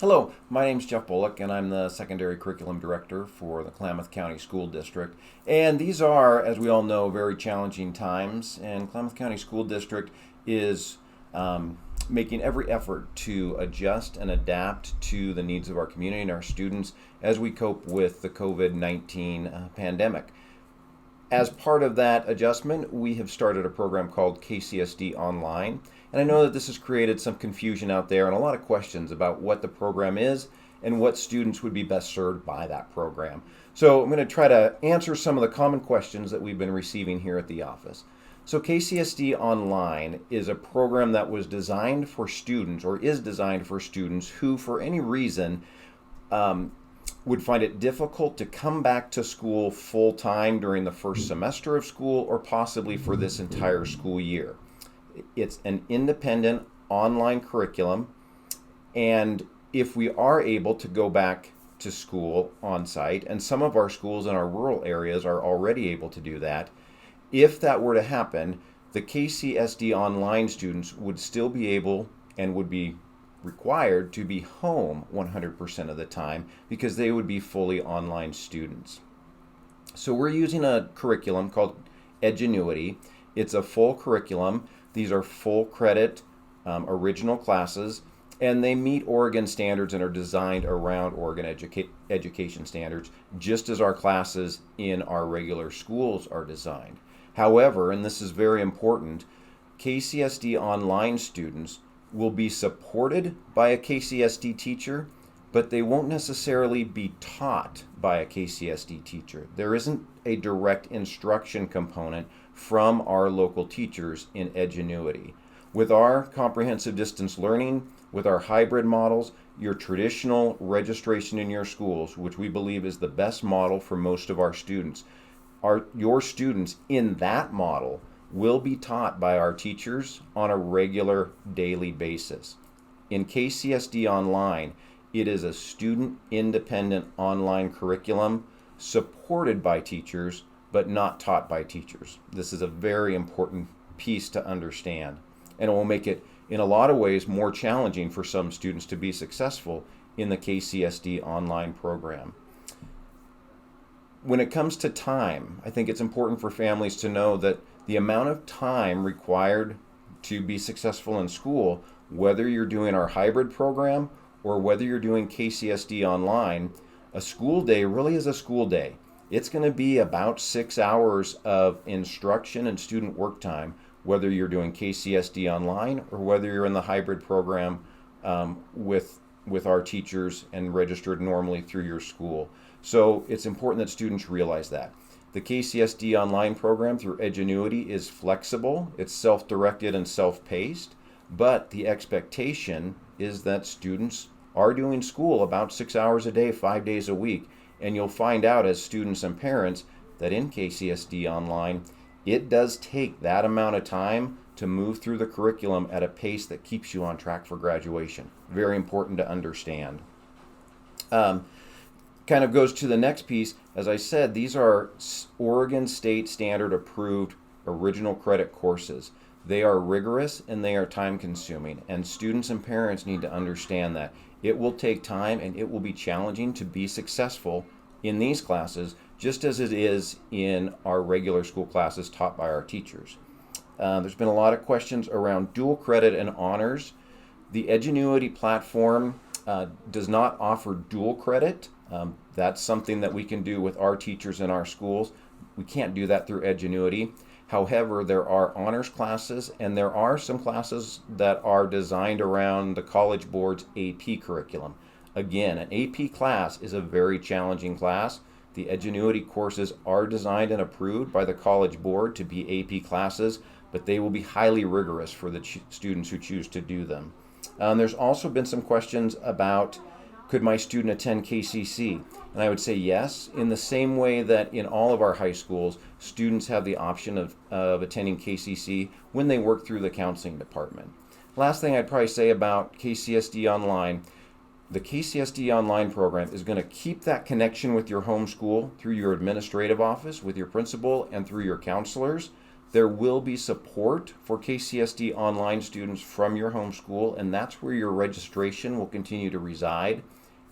Hello, my name's Jeff Bullock, and I'm the Secondary Curriculum Director for the Klamath County School District. And these are, as we all know, very challenging times, and Klamath County School District is making every effort to adjust and adapt to the needs of our community and our students as we cope with the COVID-19 pandemic. As part of that adjustment, we have started a program called KCSD Online. And I know that this has created some confusion out there and a lot of questions about what the program is and what students would be best served by that program. So I'm going to try to answer some of the common questions that we've been receiving here at the office. So KCSD Online is a program that was designed for students, or is designed for students who, for any reason, would find it difficult to come back to school full time during the first semester of school or possibly for this entire school year. It's an independent online curriculum, and if we are able to go back to school on site, and some of our schools in our rural areas are already able to do that, if that were to happen, the KCSD Online students would still be able and would be required to be home 100% of the time because they would be fully online students. So we're using a curriculum called Edgenuity. It's a full curriculum. These are full credit original classes, and they meet Oregon standards and are designed around Oregon education standards, just as our classes in our regular schools are designed. However, and this is very important, KCSD Online students will be supported by a KCSD teacher, but they won't necessarily be taught by a KCSD teacher. There isn't a direct instruction component from our local teachers in Edgenuity. With our comprehensive distance learning, with our hybrid models, your traditional registration in your schools, which we believe is the best model for most of our students, your students in that model will be taught by our teachers on a regular daily basis. In KCSD Online, it is a student independent online curriculum supported by teachers but not taught by teachers. This is a very important piece to understand, and it will make it in a lot of ways more challenging for some students to be successful in the KCSD Online program. When it comes to time, I think it's important for families to know that the amount of time required to be successful in school, whether you're doing our hybrid program or whether you're doing KCSD Online, a school day really is a school day. It's going to be about 6 hours of instruction and student work time, whether you're doing KCSD Online or whether you're in the hybrid program with our teachers and registered normally through your school. So it's important that students realize that. The KCSD Online program through Edgenuity is flexible, it's self-directed and self-paced, but the expectation is that students are doing school about 6 hours a day, 5 days a week, and you'll find out as students and parents that in KCSD Online, it does take that amount of time to move through the curriculum at a pace that keeps you on track for graduation. Very important to understand. Kind of goes to the next piece. As I said, these are Oregon State Standard approved original credit courses. They are rigorous and they are time consuming, and students and parents need to understand that. It will take time and it will be challenging to be successful in these classes, just as it is in our regular school classes taught by our teachers. There's been a lot of questions around dual credit and honors. The Edgenuity platform does not offer dual credit. That's something that we can do with our teachers in our schools. We can't do that through Edgenuity. However, there are honors classes, and there are some classes that are designed around the College Board's AP curriculum. Again, an AP class is a very challenging class. The Edgenuity courses are designed and approved by the College Board to be AP classes, but they will be highly rigorous for the students who choose to do them. There's also been some questions about, could my student attend KCC? And I would say yes, in the same way that in all of our high schools, students have the option of attending KCC when they work through the counseling department. Last thing I'd probably say about KCSD Online, the KCSD Online program is going to keep that connection with your home school through your administrative office, with your principal, and through your counselors. There will be support for KCSD Online students from your home school, and that's where your registration will continue to reside,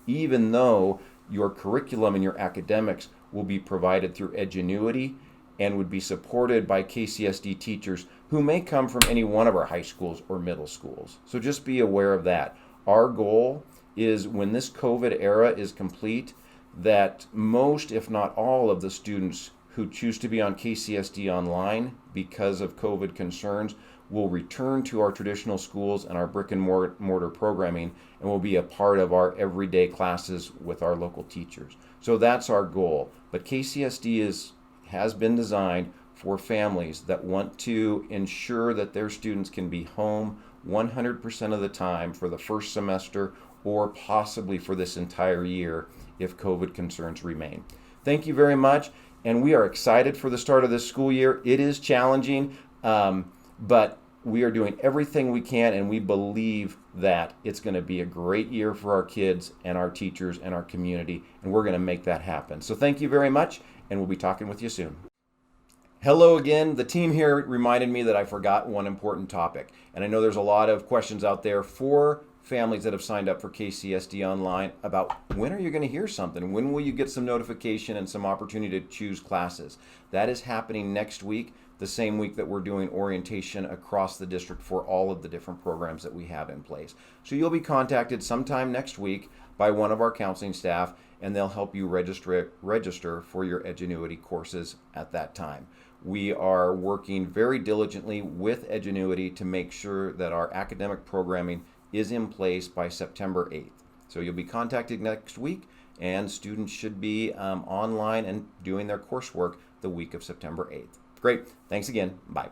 even though your curriculum and your academics will be provided through Edgenuity and would be supported by KCSD teachers who may come from any one of our high schools or middle schools. So just be aware of that. Our goal is, when this COVID era is complete, that most, if not all, of the students who choose to be on KCSD Online because of COVID concerns will return to our traditional schools and our brick and mortar programming, and will be a part of our everyday classes with our local teachers. So that's our goal. But KCSD has been designed for families that want to ensure that their students can be home 100% of the time for the first semester, or possibly for this entire year if COVID concerns remain. Thank you very much, and we are excited for the start of this school year. It is challenging, but we are doing everything we can, and we believe that it's going to be a great year for our kids and our teachers and our community, and we're going to make that happen. So thank you very much, and we'll be talking with you soon. Hello again. The team here reminded me that I forgot one important topic, and I know there's a lot of questions out there for families that have signed up for KCSD Online about when are you going to hear something? When will you get some notification and some opportunity to choose classes? That is happening next week, the same week that we're doing orientation across the district for all of the different programs that we have in place. So you'll be contacted sometime next week by one of our counseling staff, and they'll help you register for your Edgenuity courses at that time. We are working very diligently with Edgenuity to make sure that our academic programming is in place by September 8th. So you'll be contacted next week, and students should be online and doing their coursework the week of September 8th. Great. Thanks again. Bye.